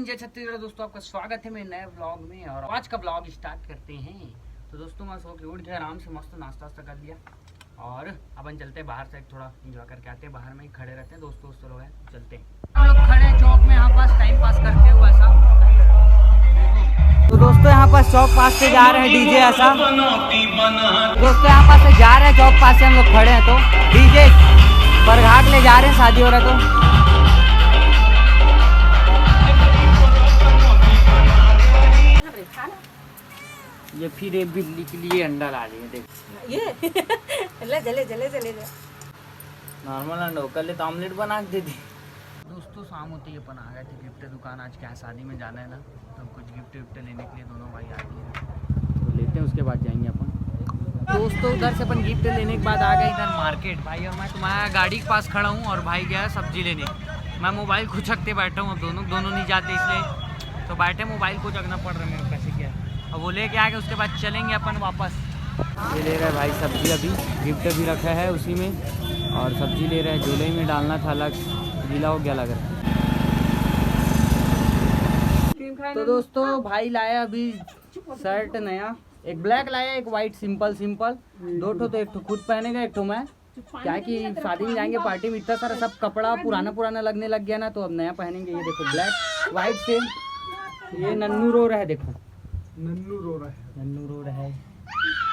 जय छत्तीसगढ़ दोस्तों, आपका स्वागत है मेरे नए व्लॉग में। और आज का व्लॉग स्टार्ट करते हैं। तो दोस्तों मैं सो के उठ के आराम से मस्त नाश्ता वास्ता कर लिया और अपन चलते हैं बाहर से, थोड़ा एंजॉय करके आते हैं। बाहर में ही खड़े रहते हैं, दोस्तों लोग हैं, चलते हैं। हम लोग खड़े हैं चौक में, यहाँ पास टाइम पास करते हुए ऐसा। तो दोस्तों यहाँ पास चौक पास से जा रहे हैं डीजे ऐसा। दोस्तों यहाँ पास से जा रहे हैं चौक पास से, हम लोग खड़े हैं तो डीजे बरघाट ले जा रहे हैं, शादी हो रहा है तो। ये फिर एक बिल्ली के लिए अंडा ला रही है, देख ये ले जले जले जले नॉर्मल अंडा हो, कल तो ऑमलेट बना के दे दी। दोस्तों शाम होते ही अपन आ गए थे गिफ्ट दुकान। आज क्या शादी में जाना है ना, तो कुछ गिफ्ट विफ्ट लेने के लिए दोनों भाई आ गए, तो लेते हैं, उसके बाद जाएंगे अपन। दोस्तों उधर से अपन गिफ्ट लेने के बाद आ गए इधर मार्केट। भाई और मैं तुम्हारा गाड़ी के पास खड़ा हूँ और भाई गया है सब्जी लेने। मैं मोबाइल खुचकते बैठा हूँ, अब दोनों नहीं जाते इसलिए तो बैठे मोबाइल खुचकना पड़ रहा है मेरे, कैसे क्या है। अब वो लेके आके उसके बाद चलेंगे अपन वापस। ये ले रहा है भाई सब्जी, अभी गिफ्ट भी रखा है उसी में, और सब्जी ले रहा है, झोले में डालना था, अलग गीला हो गया लग रहा है। तो दोस्तों भाई लाया अभी शर्ट नया, एक ब्लैक लाया, एक वाइट सिंपल दो ठो। तो एक ठो खुद पहनेगा, एक ठो मैं, क्या है कि शादी में जाएंगे, पार्टी में इतना सारा सब कपड़ा पुराना लगने लग गया ना, तो अब नया पहनेंगे। ये देखो ब्लैक वाइट से, ये नन्नू रो रहा है, देखो नन्नू रो रहा है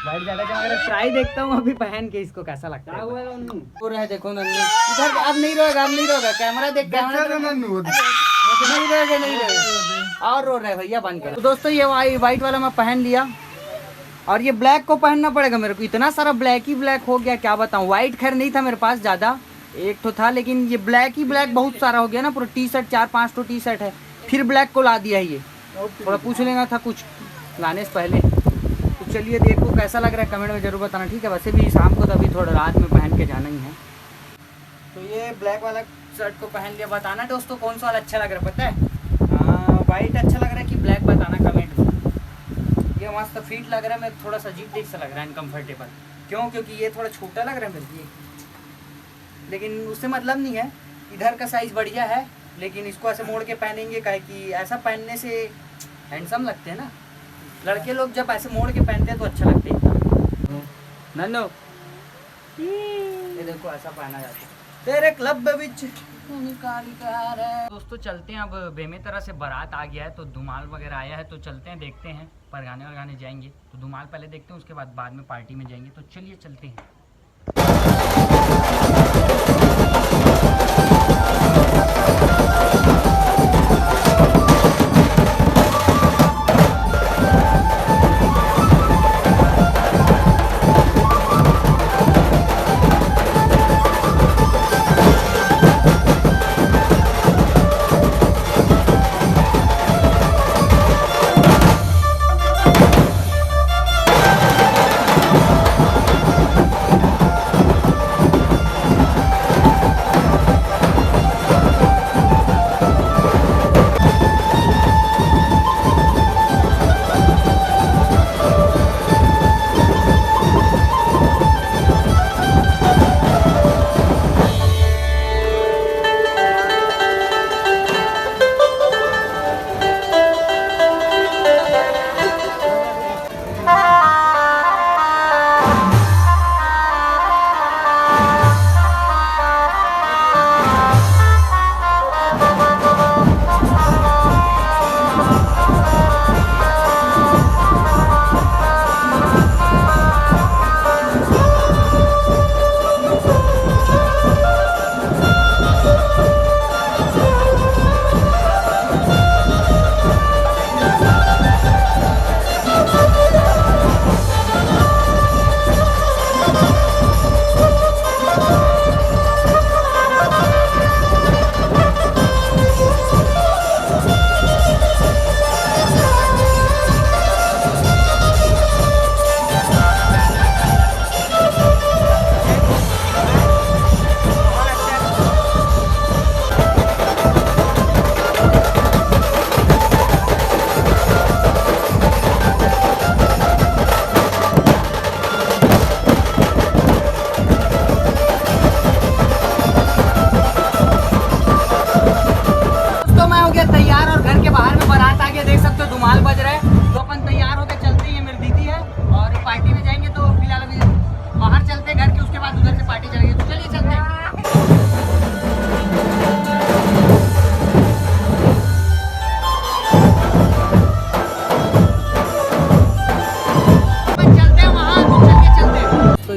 वाइट ज्यादा चमक रहा है। ट्राई देखता हूँ अभी पहन के इसको कैसा लगता है। रो रहा है देखो नन्नू, इधर अब नहीं रोएगा, कैमरा देख, कैमरा नन्नू नहीं रोएगा और रो रहा है भैया, बंद करो। तो दोस्तों ये वाइट वाला मैं पहन लिया, और ये ब्लैक को पहनना पड़ेगा मेरे को। इतना सारा ब्लैक ही ब्लैक हो गया, क्या बताऊँ। व्हाइट खैर नहीं था मेरे पास ज़्यादा, एक तो था, लेकिन ये ब्लैक ही ब्लैक बहुत सारा हो गया ना। पूरा टी शर्ट 4-5 टी शर्ट है, फिर ब्लैक को ला दिया है। ये थोड़ा पूछ लेना था कुछ लाने से पहले। तो चलिए देखो कैसा लग रहा है, कमेंट में जरूर बताना, ठीक है। वैसे भी शाम को तो अभी थोड़ा रात में पहन के जाना ही है। तो ये ब्लैक वाला शर्ट को पहन लिया। बताना दोस्तों कौन सा वाला अच्छा लग रहा है, पता है वाइट अच्छा लग रहा है कि ब्लैक, बताना कमेंट में। ये मस्त फिट लग रहा है, मेरे थोड़ा सा अजीब टाइप सा लग रहा है, अनकम्फर्टेबल। क्यों? क्योंकि ये थोड़ा छोटा लग रहा है मेरे लिए, लेकिन उससे मतलब नहीं है, इधर का साइज बढ़िया है, लेकिन इसको ऐसे मोड़ के पहनेंगे, काहे कि ऐसा पहनने से हैंडसम लगते हैं ना लड़के लोग, जब ऐसे मोड़ के पहनते हैं तो अच्छा लगते हैं। नन्नो ये देखो ऐसा पहना जाता है तेरे क्लब विच। दोस्तों चलते हैं, अब बेमेतरा से बारात आ गया है, तो धुमाल वगैरह आया है, तो चलते हैं, देखते हैं, पर गाने वगाने जाएंगे। तो धुमाल पहले देखते हैं, उसके बाद में पार्टी में जाएंगे। तो चलिए चलते हैं।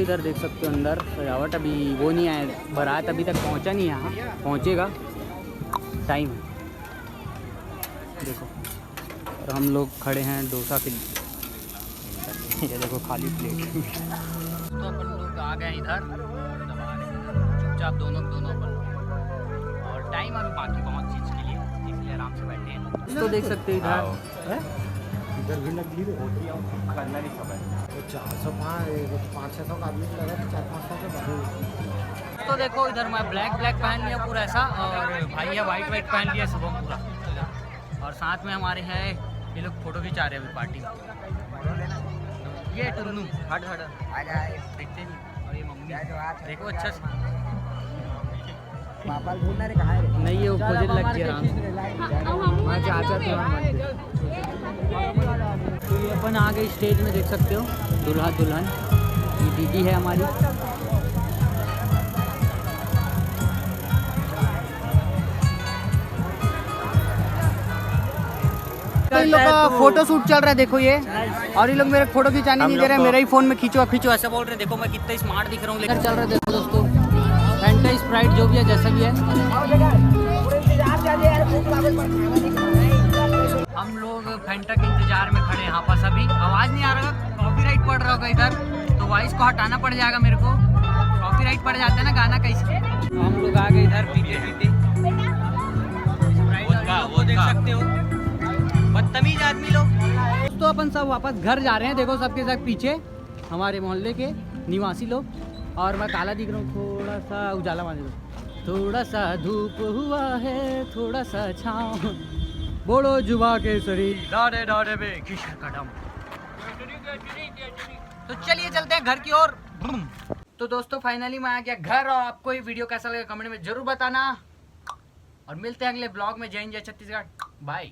इधर देख सकते हो अंदर सजावट अभी वो नहीं आया, बारात अभी तक पहुंचा नहीं, यहाँ पहुंचेगा, टाइम है। देखो और हम लोग खड़े हैं डोसा के लिए, ये देखो खाली प्लेट। तो अपन लोग आ गए इधर, चुपचाप दोनों अपन, और टाइम अभी बाकी बहुत चीज़ के लिए, इसलिए आराम से बैठे हैं। तो देख सकते हो इधर इधर भी लग गई करना नहीं सब है 400-500 का आदमी लगा 400-500 के बढ़े। तो देखो इधर मैं ब्लैक पहन लिया पूरा ऐसा, और भाई है वाइट पहन लिया शुभम पूरा, और साथ में हमारे हैं ये लोग फोटो खिंचा रहे हैं अभी पार्टी में। ये टुन्नू हट देखते नहीं, और ये मम्मी देखो अच्छा से पापा बोलना रे कहाँ है नहीं, ये खोजे लग गया आराम से। मैं चाचा तो ये अपन आ गए स्टेज में, देख सकते हो दुल्हा दुल्हन, ये दीदी है हमारी। इन लोग का फोटो शूट चल रहा है, देखो ये, और ये लोग मेरे फोटो खिंचाने नहीं दे रहे हैं, मेरा ही फोन में खींचो ऐसा बोल रहे हैं। देखो मैं कितना स्मार्ट दिख रहा हूँ, लेकर चल रहा है। देखो दोस्तों फैंटा स्प्राइट जो भी है जैसा भी है, हम लोग फैंटा के इंतजार में खड़े हैं यहाँ पर सभी। आवाज़ नहीं आ रहा, कॉपीराइट पड़ रहा होगा इधर, तो वॉइस को हटाना पड़ जाएगा मेरे को, कॉपीराइट पड़ जाता है ना गाना कैसे। हम लोग आ गए इधर पीते वो देख सकते हो, बदतमीज आदमी लोग। तो अपन सब वापस घर जा रहे हैं, देखो सबके सब पीछे हमारे मोहल्ले के निवासी लोग, और मैं काला दिख रहा हूँ, थोड़ा सा उजाला मान दो, थोड़ा सा धूप हुआ है, थोड़ा सा छाँव, बोलो जुबा केसरी डाडे डाडे बे किशोर कदम। तो चलिए चलते हैं घर की ओर। तो दोस्तों फाइनली मैं आ गया घर, और आपको ये वीडियो कैसा लगा कमेंट में जरूर बताना, और मिलते हैं अगले ब्लॉग में। जय हिंद जय छत्तीसगढ़, बाय।